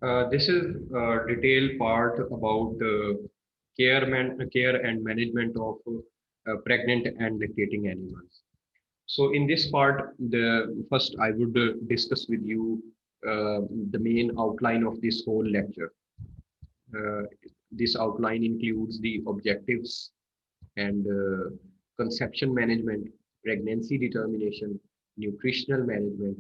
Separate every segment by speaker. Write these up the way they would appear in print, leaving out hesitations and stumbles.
Speaker 1: This is a detailed part about care and management of pregnant and lactating animals. So in this part, the first I would discuss with you the main outline of this whole lecture. Uh, this outline includes the objectives and conception management, pregnancy determination, nutritional management,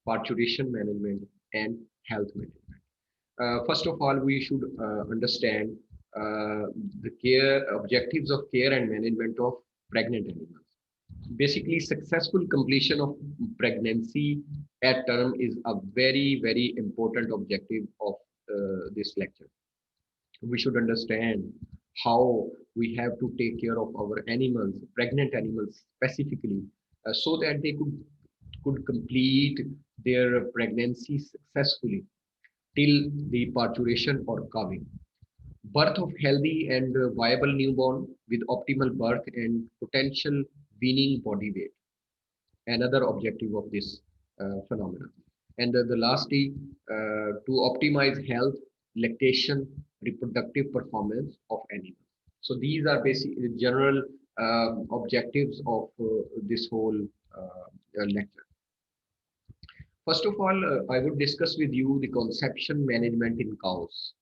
Speaker 1: parturition management, and health management. First of all, we should understand the care objectives of care and management of pregnant animals. Basically, successful completion of pregnancy at term is a very important objective of this lecture. We should understand how we have to take care of our animals, pregnant animals specifically, so that they could complete their pregnancy successfully till the parturition or calving. Birth of healthy and viable newborn with optimal birth and potential weaning body weight. Another objective of this phenomenon. And the lastly, to optimize health, lactation, reproductive performance of animals. So these are basically general objectives of this whole lecture. First of all, I would discuss with you the conception management in cows.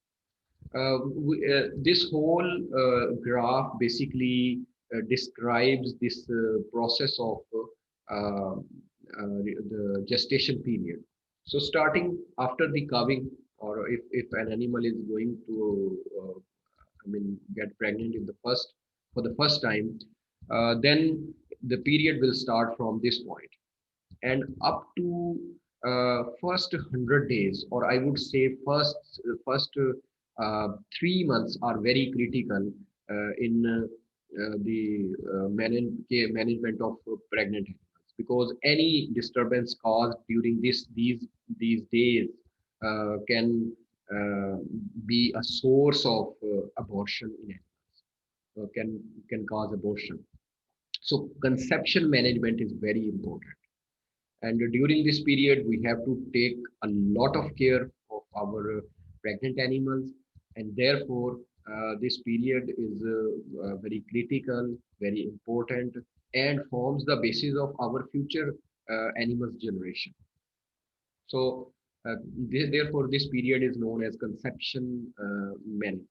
Speaker 1: This whole graph basically describes this process of the gestation period. So starting after the calving, or if an animal is going to, get pregnant in the first for the first time, then the period will start from this point and up to first 100 days, or I would say first 3 months are very critical in the management of pregnant animals, because any disturbance caused during these days can be a source of abortion in animals, can cause abortion. So conception management is very important, and during this period, we have to take a lot of care of our pregnant animals. And therefore, this period is very critical, very important, and forms the basis of our future animals generation. So, therefore, this period is known as conception management.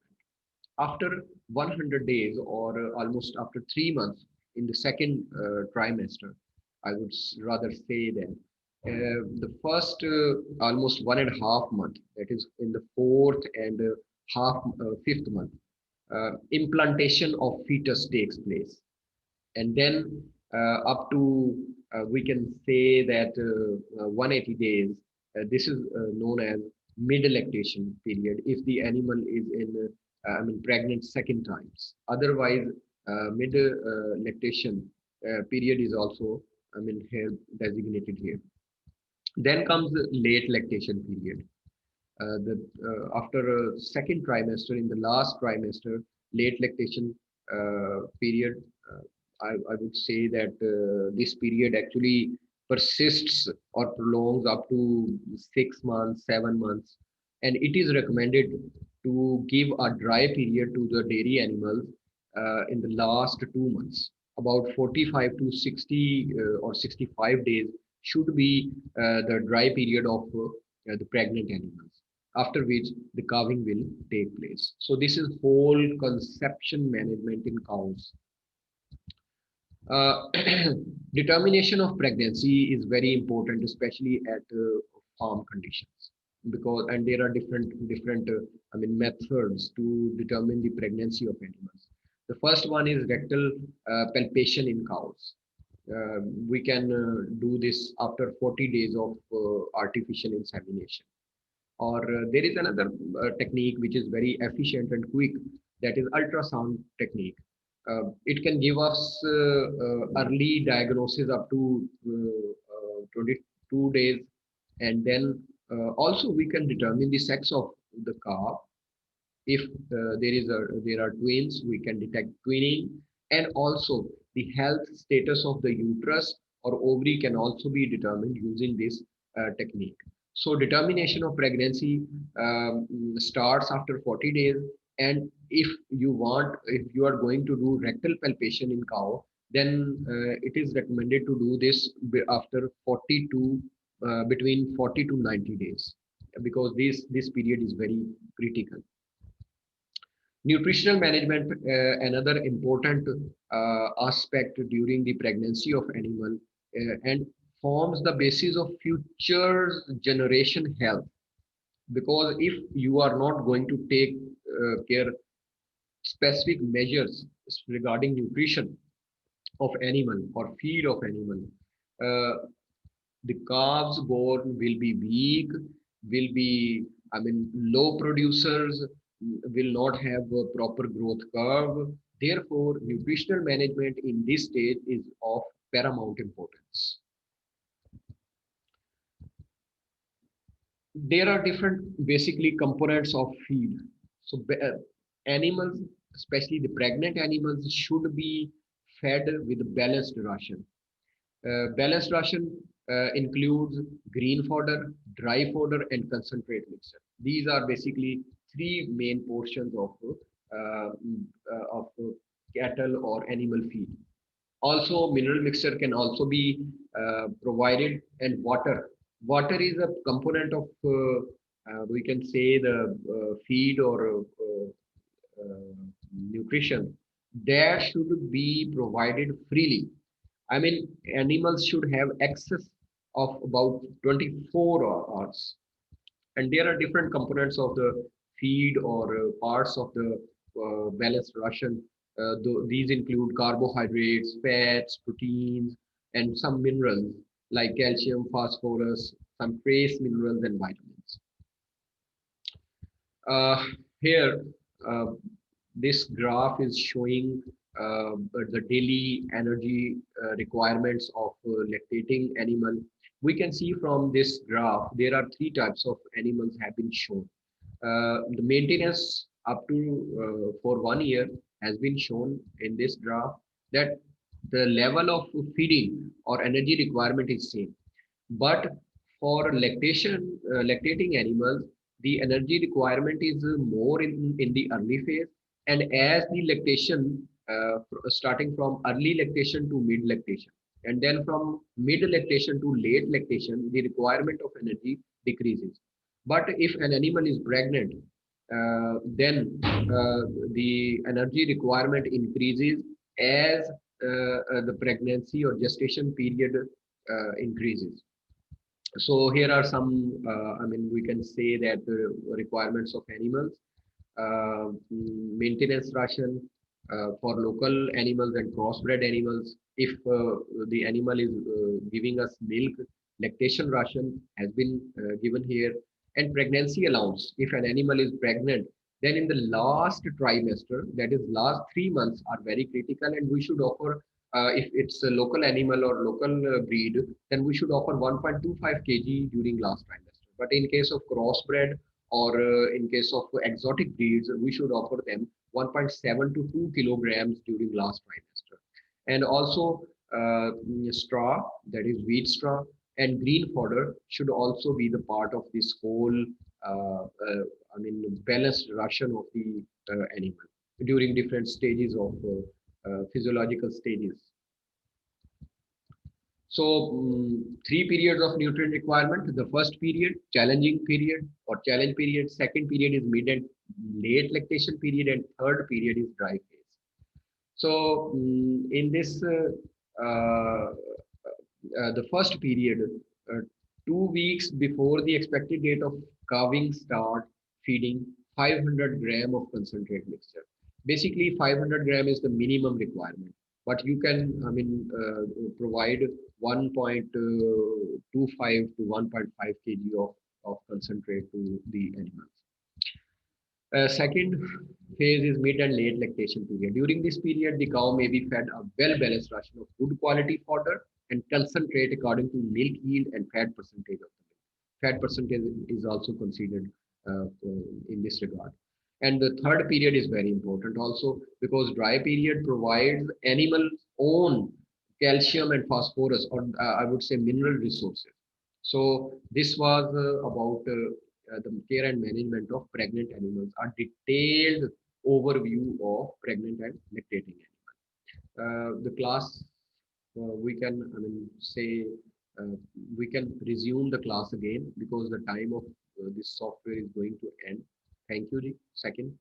Speaker 1: After 100 days, or almost after 3 months, in the second trimester, I would rather say that the first almost 1.5 month, that is in the fourth and fifth month, implantation of fetus takes place. And then up to we can say that 180 days, this is known as mid lactation period if the animal is in pregnant second times. Otherwise, mid lactation period is also here designated here. Then comes the late lactation period. After a second trimester, in the last trimester, late lactation period, I would say that this period actually persists or prolongs up to 6 months, 7 months, and it is recommended to give a dry period to the dairy animals in the last 2 months. About 45 to 60 or 65 days should be the dry period of the pregnant animals, after which the calving will take place. So this is whole conception management in cows. Uh, Determination of pregnancy is very important, especially at farm conditions, because and there are different methods to determine the pregnancy of animals. The first one is rectal palpation in cows. We can do this after 40 days of artificial insemination. Or there is another technique which is very efficient and quick, that is ultrasound technique. It can give us early diagnosis up to 22 days, and then also we can determine the sex of the calf. If there are twins, we can detect twinning, and also the health status of the uterus or ovary can also be determined using this technique. So determination of pregnancy starts after 40 days. And if you are going to do rectal palpation in cow, then it is recommended to do this after 40 to between 40 to 90 days, because this period is very critical. Nutritional management, another important aspect during the pregnancy of animal, and forms the basis of future generation health. Because if you are not going to take care specific measures regarding nutrition of animal or feed of animal, uh, the calves born will be weak, will be, I mean, low producers, will not have a proper growth curve. Therefore, nutritional management in this stage is of paramount importance. There are different basically components of feed. So animals, especially the pregnant animals, should be fed with balanced ration. Balanced ration includes green fodder, dry fodder, and concentrate mixture. These are basically three main portions of cattle or animal feed. Also, mineral mixture can also be provided, and water. Water is a component of we can say the feed or nutrition that should be provided freely. I mean, animals should have access of about 24 hours. And there are different components of the feed or parts of the balanced ration. These include carbohydrates, fats, proteins, and some minerals like calcium, phosphorus, some trace minerals, and vitamins. Uh, Here, uh, this graph is showing the daily energy requirements of lactating animal. We can see from this graph there are three types of animals have been shown. The maintenance up to for 1 year has been shown in this graph, that the level of feeding or energy requirement is same. But for lactating animals, the energy requirement is more in the early phase. And as the lactation, starting from early lactation to mid lactation, and then from mid lactation to late lactation, the requirement of energy decreases. But if an animal is pregnant, then the energy requirement increases as the pregnancy or gestation period increases. So here are some, I mean, we can say that the requirements of animals, maintenance ration for local animals and crossbred animals. If the animal is giving us milk, lactation ration has been given here. And pregnancy allowance. If an animal is pregnant, then in the last trimester, that is last 3 months, are very critical, and we should offer, if it's a local animal or local breed, then we should offer 1.25 kg during last trimester. But in case of crossbred or in case of exotic breeds, we should offer them 1.7 to 2 kilograms during last trimester. And also straw, that is wheat straw, and green fodder should also be the part of this whole, I mean, balanced ration of the animal during different stages of physiological stages. So, three periods of nutrient requirement. The first period, challenging period or challenge period. Second period is mid and late lactation period, and third period is dry phase. So, in this, the first period, uh, 2 weeks before the expected date of calving, start feeding 500 gram of concentrate mixture. Basically, 500 gram is the minimum requirement, but you can, I mean, provide 1.25 to 1.5 kg of concentrate to the animals. Second phase is mid and late lactation period. During this period, the cow may be fed a well-balanced ration of good quality fodder and concentrate according to milk yield and fat percentage of the milk. Fat percentage is also considered in this regard. And the third period is very important also, because dry period provides animals own calcium and phosphorus, or I would say mineral resources. So this was about the care and management of pregnant animals, a detailed overview of pregnant and lactating animals. The class we can, I mean, say uh, we can resume the class again because the time of this software is going to end. Thank you, Ji. Second.